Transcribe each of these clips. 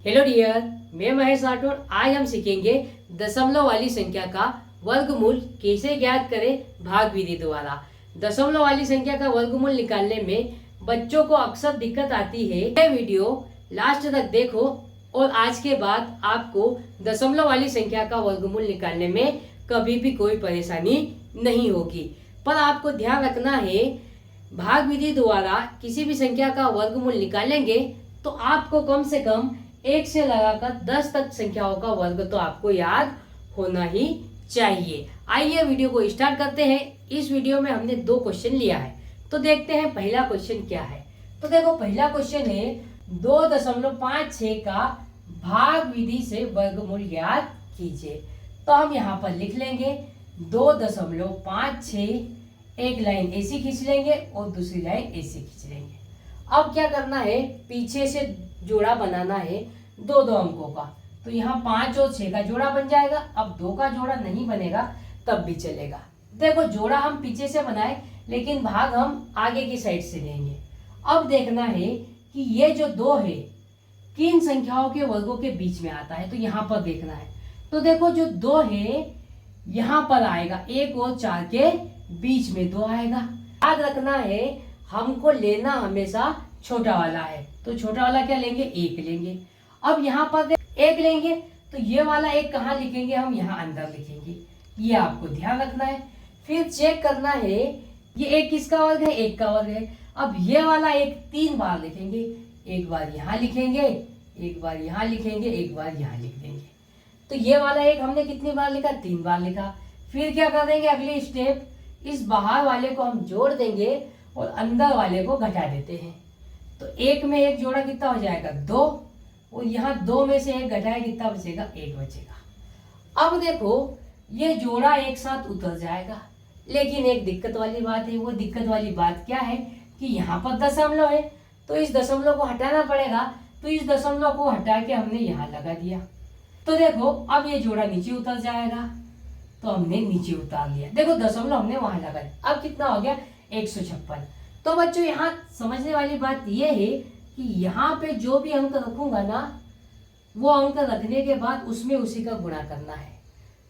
Hello dear, मैं महेश राठौड़। आज हम सीखेंगे दशमलव वाली संख्या का वर्गमूल कैसे ज्ञात करें भाग विधि द्वारा। दशमलव वाली संख्या का वर्गमूल निकालने में बच्चों को अक्सर दिक्कत आती है। यह वीडियो लास्ट तक देखो और आज के बाद आपको दशमलव वाली संख्या का वर्गमूल निकालने में कभी भी कोई परेशानी नहीं होगी। पर आपको ध्यान रखना है, भाग विधि द्वारा किसी भी संख्या का वर्गमूल निकालेंगे तो आपको कम से कम 1 से लगाकर 10 तक संख्याओं का वर्ग तो आपको याद होना ही चाहिए। आइए वीडियो को स्टार्ट करते हैं। इस वीडियो में हमने 2 क्वेश्चन लिया है, तो देखते हैं पहला क्वेश्चन क्या है। तो देखो, पहला क्वेश्चन है 2.56 का भाग विधि से वर्गमूल ज्ञात कीजिए। तो हम यहाँ पर लिख लेंगे 2.56, एक लाइन ऐसी खींच लेंगे और दूसरी लाइन ऐसी खींच लेंगे। अब क्या करना है, पीछे से जोड़ा बनाना है दो अंकों का। तो यहाँ 5 और 6 का जोड़ा बन जाएगा। अब 2 का जोड़ा नहीं बनेगा तब भी चलेगा। देखो, जोड़ा हम पीछे से बनाए लेकिन भाग हम आगे की साइड से लेंगे। अब देखना है कि ये जो 2 है किन संख्याओं के वर्गों के बीच में आता है, तो यहाँ पर देखना है। तो देखो, जो 2 है यहाँ पर आएगा, 1 और 4 के बीच में 2 आएगा। याद रखना है, हमको लेना हमेशा छोटा वाला है। तो छोटा वाला क्या लेंगे, 1 लेंगे। अब यहाँ पर 1 लेंगे तो ये वाला 1 कहाँ लिखेंगे, हम यहाँ अंदर लिखेंगे। ये आपको ध्यान रखना है। फिर चेक करना है ये 1 किसका वर्ग है, 1 का वर्ग है। अब ये वाला 1 3 बार लिखेंगे, एक बार यहाँ लिखेंगे, एक बार यहाँ लिखेंगे, एक बार यहाँ लिख देंगे। तो ये वाला 1 हमने कितनी बार लिखा, 3 बार लिखा। फिर क्या कर देंगे, अगली स्टेप, इस बाहर वाले को हम जोड़ देंगे और अंदर वाले को घटा देते हैं। तो 1 में 1 जोड़ा कितना हो जाएगा, 2, और यहाँ 2 में से 1 घटाया कितना बचेगा, 1 बचेगा। अब देखो, ये जोड़ा एक साथ उतर जाएगा, लेकिन एक दिक्कत वाली बात है। वो दिक्कत वाली बात क्या है कि यहाँ पर दशमलव है, तो इस दशमलव को हटाना पड़ेगा। तो इस दशमलव को हटा के हमने यहाँ लगा दिया। तो देखो, अब ये जोड़ा नीचे उतर जाएगा, तो हमने नीचे उतार लिया। देखो, दशमलव हमने वहां लगा दिया। अब कितना हो गया, 156। तो बच्चों, यहाँ समझने वाली बात यह है कि यहाँ पे जो भी अंक रखूंगा ना, वो अंक रखने के बाद उसमें उसी का गुणा करना है।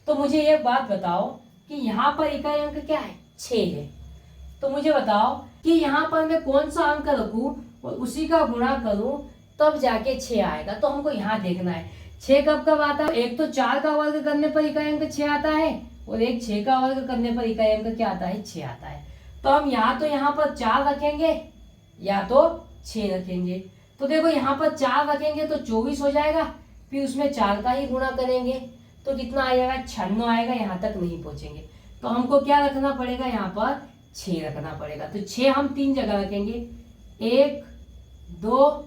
तो मुझे ये बात बताओ कि यहाँ पर इकाई अंक क्या है, 6 है। तो मुझे बताओ कि यहाँ पर मैं कौन सा अंक रखूं और उसी का गुणा करूं तब जाके 6 आएगा। तो हमको यहाँ देखना है 6 कब कब आता है। एक तो 4 का वर्ग करने पर इकाई अंक 6 आता है, और एक 6 का वर्ग करने पर इकाई अंक क्या आता है, 6 आता है। तो हम यहाँ पर 4 रखेंगे या तो 6 रखेंगे। तो देखो, यहाँ पर 4 रखेंगे तो 24 हो जाएगा, फिर उसमें 4 का ही गुणा करेंगे तो कितना आ जाएगा, 96 आएगा। यहाँ तक नहीं पहुंचेंगे तो हमको क्या रखना पड़ेगा, यहाँ पर 6 रखना पड़ेगा। तो 6 हम 3 जगह रखेंगे, 1 2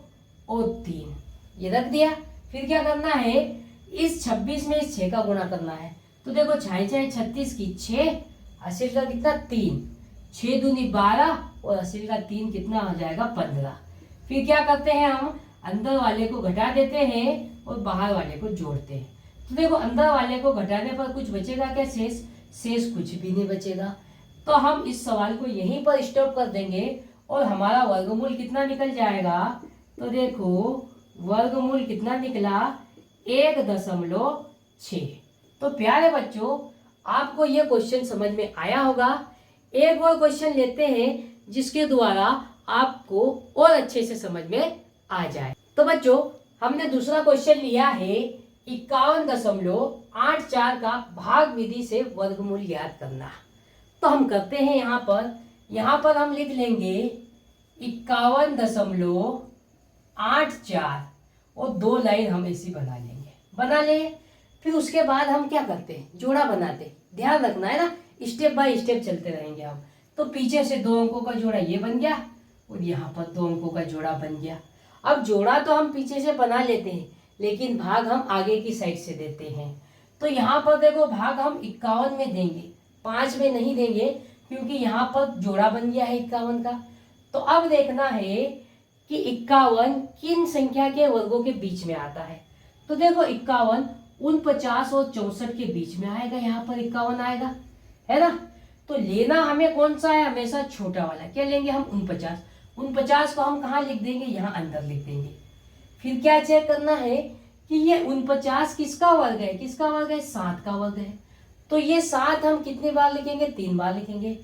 और 3, ये रख दिया। फिर क्या करना है, इस 26 में इस 6 का गुणा करना है। तो देखो, 6 6 36 की 6, हासिल का कितना, 3, 6 दूनी 12 और हासिल का 3 कितना हो जाएगा, 15। फिर क्या करते हैं, हम अंदर वाले को घटा देते हैं और बाहर वाले को जोड़ते हैं। तो देखो, अंदर वाले को घटाने पर कुछ बचेगा क्या, शेष कुछ भी नहीं बचेगा। तो हम इस सवाल को यहीं पर स्टॉप कर देंगे और हमारा वर्गमूल कितना निकल जाएगा। तो देखो, वर्गमूल कितना निकला, 1.6। तो प्यारे बच्चों, आपको ये क्वेश्चन समझ में आया होगा। एक और क्वेश्चन लेते हैं जिसके द्वारा आपको और अच्छे से समझ में आ जाए। तो बच्चों, हमने दूसरा क्वेश्चन लिया है 51.84 का भाग विधि से वर्गमूल ज्ञात करना। तो हम करते हैं, यहाँ पर हम लिख लेंगे 51.84 और 2 लाइन हम ऐसी बना लेंगे। फिर उसके बाद हम क्या करते हैं, जोड़ा बनाते। ध्यान रखना है ना, स्टेप बाय स्टेप चलते रहेंगे हम। तो पीछे से 2 अंकों का जोड़ा ये बन गया और यहाँ पर 2 अंकों का जोड़ा बन गया। अब जोड़ा तो हम पीछे से बना लेते हैं, लेकिन भाग हम आगे की साइड से देते हैं। तो यहाँ पर देखो, भाग हम 51 में देंगे, 5 में नहीं देंगे, क्योंकि यहाँ पर जोड़ा बन गया है 51 का। तो अब देखना है कि 51 किन संख्या के वर्गों के बीच में आता है। तो देखो, 51 49 और 64 के बीच में आएगा। यहाँ पर 51 आएगा, है ना। तो लेना हमें कौन सा है, हमेशा छोटा वाला। क्या लेंगे हम, 49 को हम कहाँ लिख देंगे, यहाँ अंदर लिख देंगे। फिर क्या चेक करना है कि ये 49 किसका वर्ग है, किसका वर्ग है, 7 का वर्ग है। तो ये 7 हम कितनी बार लिखेंगे, 3 बार लिखेंगे,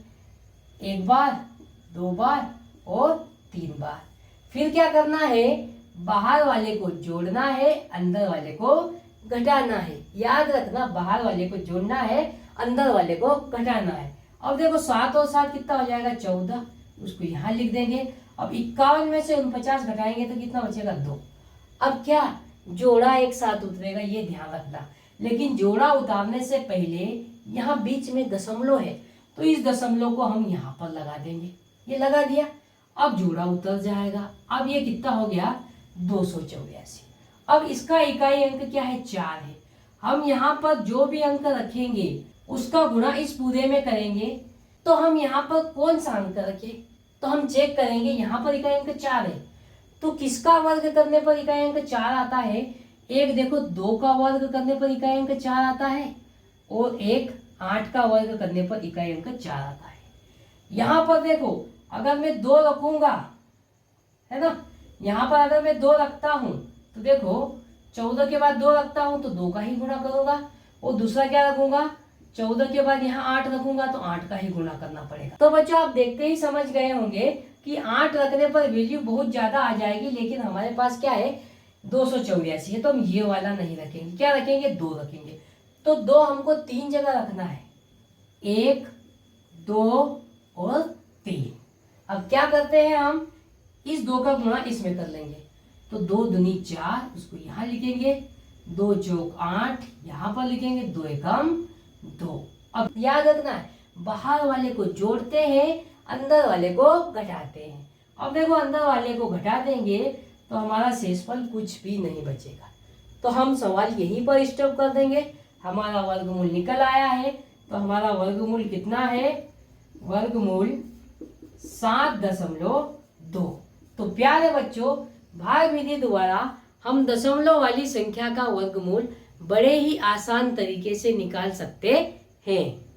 1 बार, 2 बार और 3 बार। फिर क्या करना है, बाहर वाले को जोड़ना है, अंदर वाले को घटाना है। याद रखना, बाहर वाले को जोड़ना है, अंदर वाले को घटाना है। अब देखो 7 और 7 कितना हो जाएगा, 14, उसको यहाँ लिख देंगे। अब 51 में से 49 घटाएंगे तो कितना बचेगा, 2। अब क्या जोड़ा एक साथ उतरेगा, ये ध्यान रखना। लेकिन जोड़ा उतारने से पहले यहाँ बीच में दशमलव है, तो इस दशमलव को हम यहाँ पर लगा देंगे। ये लगा दिया, अब जोड़ा उतर जाएगा। अब ये कितना हो गया, 284। अब इसका इकाई अंक क्या है, 4 है। हम यहाँ पर जो भी अंक रखेंगे उसका गुणा इस पूरे में करेंगे, तो हम यहाँ पर कौन सा अंक रखें, तो हम चेक करेंगे। यहाँ पर इकाई अंक 4 है, तो किसका वर्ग करने पर इकाई अंक 4 आता है, एक देखो 2 का वर्ग करने पर इकाई अंक 4 आता है, और एक 8 का वर्ग करने पर इकाई अंक 4 आता है। यहाँ पर देखो, अगर मैं 2 रखूंगा, है ना, यहाँ पर अगर मैं 2 रखता हूँ तो देखो 14 के बाद 2 रखता हूँ तो 2 का ही गुणा करूंगा, और दूसरा क्या रखूंगा, 14 के बाद यहाँ 8 रखूंगा तो 8 का ही गुणा करना पड़ेगा। तो बच्चों आप देखते ही समझ गए होंगे कि 8 रखने पर वैल्यू बहुत ज्यादा आ जाएगी, लेकिन हमारे पास क्या है, 284 है, तो हम ये वाला नहीं रखेंगे। क्या रखेंगे, 2 रखेंगे। तो 2 हमको 3 जगह रखना है, 1, 2 और 3। अब क्या करते हैं, हम इस 2 का गुणा इसमें कर लेंगे, तो 2 दूनी 4, उसको यहाँ लिखेंगे, 2 चौक 8 यहाँ पर लिखेंगे, 2 एकम 2। अब याद रखना है, बाहर वाले को जोड़ते हैं, अंदर वाले को घटाते हैं। अब देखो अंदर वाले को घटा देंगे तो हमारा शेषफल कुछ भी नहीं बचेगा, तो हम सवाल यहीं पर स्टॉप कर देंगे। हमारा वर्गमूल निकल आया है, तो हमारा वर्गमूल कितना है, वर्गमूल 7.2। तो प्यारे बच्चों, भाग विधि द्वारा हम दशमलव वाली संख्या का वर्गमूल बड़े ही आसान तरीके से निकाल सकते हैं।